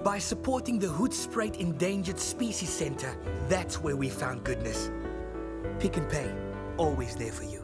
By supporting the Hoedspruit Endangered Species Centre, that's where we found goodness. Pick and Pay, always there for you.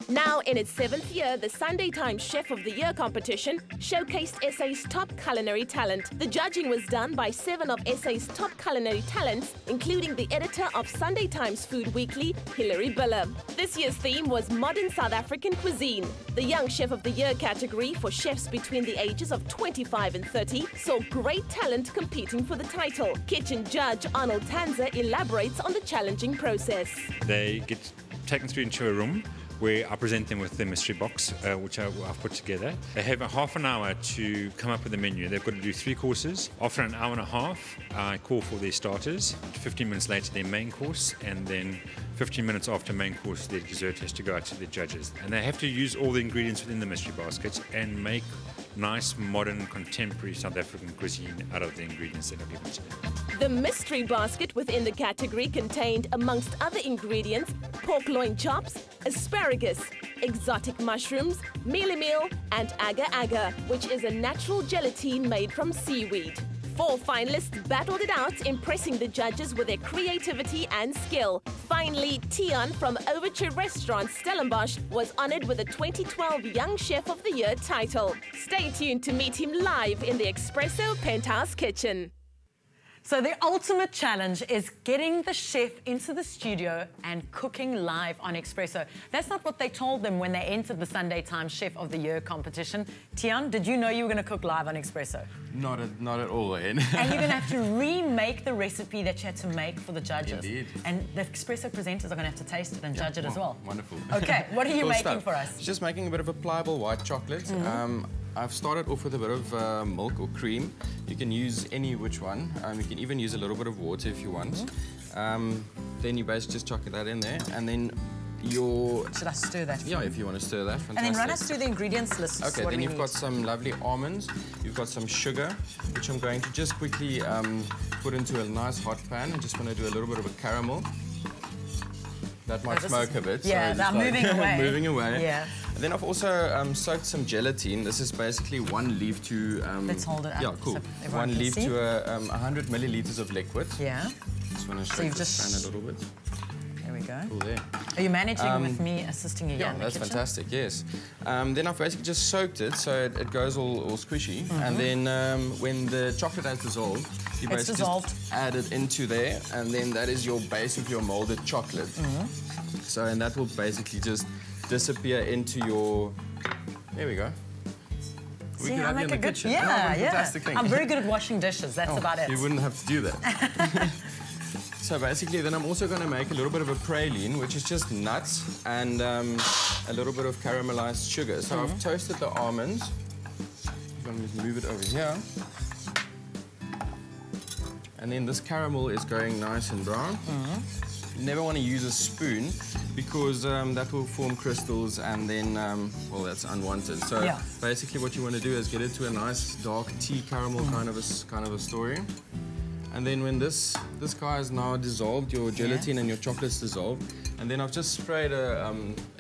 Now in its 7th year, the Sunday Times Chef of the Year competition showcased SA's top culinary talent. The judging was done by 7 of SA's top culinary talents, including the editor of Sunday Times Food Weekly, Hilary Biller. This year's theme was Modern South African Cuisine. The Young Chef of the Year category for chefs between the ages of 25 and 30 saw great talent competing for the title. Kitchen judge Arnold Tanzer elaborates on the challenging process. They get taken through into a room where I present them with the mystery box, which I've put together. They have a half an hour to come up with a menu. They've got to do 3 courses. After an hour and a half, I call for their starters. 15 minutes later, their main course, and then 15 minutes after main course, their dessert has to go out to the judges. And they have to use all the ingredients within the mystery basket and make nice, modern, contemporary South African cuisine out of the ingredients that are given to them. The mystery basket within the category contained, amongst other ingredients, pork loin chops, asparagus, exotic mushrooms, mealie meal, and agar-agar, which is a natural gelatine made from seaweed. 4 finalists battled it out, impressing the judges with their creativity and skill. Finally, Tian from Overture Restaurant Stellenbosch was honored with the 2012 Young Chef of the Year title. Stay tuned to meet him live in the Espresso Penthouse kitchen. So the ultimate challenge is getting the chef into the studio and cooking live on Espresso. That's not what they told them when they entered the Sunday Times Chef of the Year competition. Tian, did you know you were going to cook live on Espresso? Not at all, Anne. And you're going to have to remake the recipe that you had to make for the judges. Indeed. And the Espresso presenters are going to have to taste it and judge it as well. Wonderful. Okay, what are you Cool making stuff. for us? Just making a bit of a pliable white chocolate. I've started off with a bit of milk or cream. You can use any which one. You can even use a little bit of water if you want. Then you basically just chuck that in there, and then Should I stir that? Yeah, if you want to stir that. Fantastic. And then run us through the ingredients list. Okay, then you've got some lovely almonds. You've got some sugar, which I'm going to just quickly put into a nice hot pan. I'm just going to do a little bit of a caramel. That might smoke a bit. Yeah, so they're moving away. Moving away. Yeah. And then I've also soaked some gelatin. This is basically 1 leaf to... Let's hold it up. Yeah, cool. So 1 leaf to 100 milliliters of liquid. Yeah. Just want to shake this pan a little bit. There we go. Cool there. Are you managing with me assisting you? Yeah, that's fantastic, yes. Then I've basically just soaked it so it goes all squishy. And then when the chocolate has dissolved, you basically just add it into there, and then that is your base of your molded chocolate. So, and that will basically just disappear into your... There we go. We can have you in the kitchen. Yeah, fantastic thing. I'm very good at washing dishes, that's about it. You wouldn't have to do that. So basically, then I'm also going to make a little bit of a praline, which is just nuts and a little bit of caramelized sugar. So I've toasted the almonds. I'm going to move it over here. And then this caramel is going nice and brown. You never want to use a spoon because that will form crystals and then, well, that's unwanted. So basically what you want to do is get it to a nice dark tea caramel kind of a story. And then when this guy is now dissolved, your gelatin and your chocolate's dissolved, and then I've just sprayed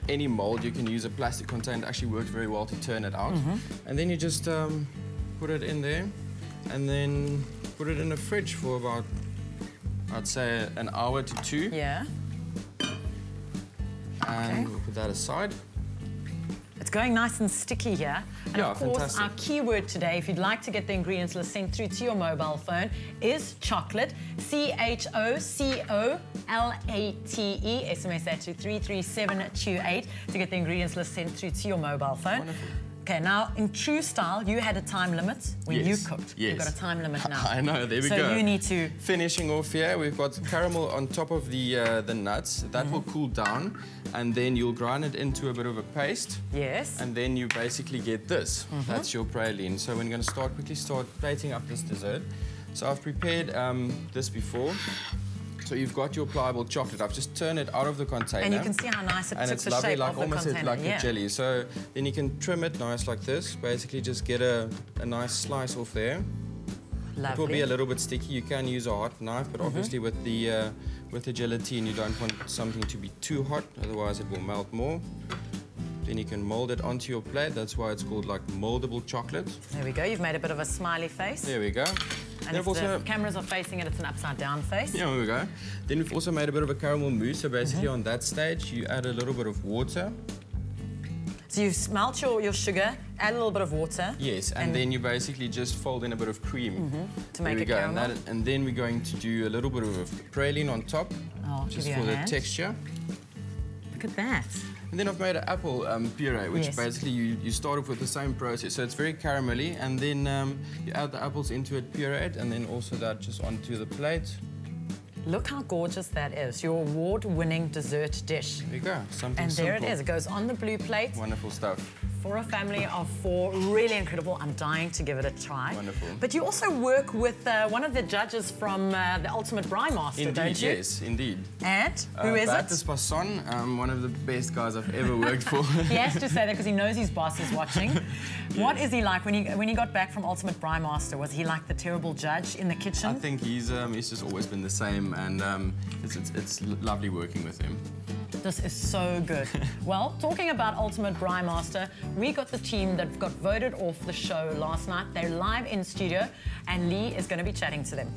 any mold. You can use a plastic container. It actually works very well to turn it out. And then you just put it in there and then put it in the fridge for about, I'd say, an hour to 2. Yeah. And we'll put that aside. It's going nice and sticky here. And of course, our keyword today, if you'd like to get the ingredients list sent through to your mobile phone, is chocolate. CHOCOLATE. SMS that to 33728 to get the ingredients list sent through to your mobile phone. Wonderful. Okay, now, in true style, you had a time limit when you cooked. Yes. You've got a time limit now. I know, there we go. So you need to... Finishing off here, we've got caramel on top of the nuts. That will cool down, and then you'll grind it into a bit of a paste. Yes. And then you basically get this. That's your praline. So we're going to quickly start plating up this dessert. So I've prepared this before. So you've got your pliable chocolate. I've just turned it out of the container. And you can see how nice it took the shape of the container. And it's lovely, like almost like a jelly. So then you can trim it nice like this. Basically just get a nice slice off there. Lovely. It will be a little bit sticky. You can use a hot knife, but obviously with the gelatine, you don't want something to be too hot, otherwise it will melt more. Then you can mold it onto your plate. That's why it's called like moldable chocolate. There we go. You've made a bit of a smiley face. There we go. And if the cameras are facing it, it's an upside-down face. Yeah, there we go. Then we've also made a bit of a caramel mousse. So basically on that stage, you add a little bit of water. So you melt your sugar, add a little bit of water. Yes, and then you basically just fold in a bit of cream. To make it caramel. And then we're going to do a little bit of praline on top, just for the texture. Look at that. And then I've made an apple puree, which basically you start off with the same process. So it's very caramelly, and then you add the apples into it pureed, and then also that just onto the plate. Look how gorgeous that is, your award-winning dessert dish. There you go, something and simple. And there it is, it goes on the blue plate. Wonderful stuff. For a family of 4, really incredible. I'm dying to give it a try. Wonderful. But you also work with one of the judges from the Ultimate Braai Master, don't you? Yes, indeed. And who is it? That is Passon, one of the best guys I've ever worked for. He has to say that because he knows his boss is watching. Yes. What is he like when he got back from Ultimate Braai Master? Was he like the terrible judge in the kitchen? I think he's just always been the same, and it's lovely working with him. This is so good. Well, talking about Ultimate Braai Master, we got the team that got voted off the show last night. They're live in studio, and Lee is going to be chatting to them.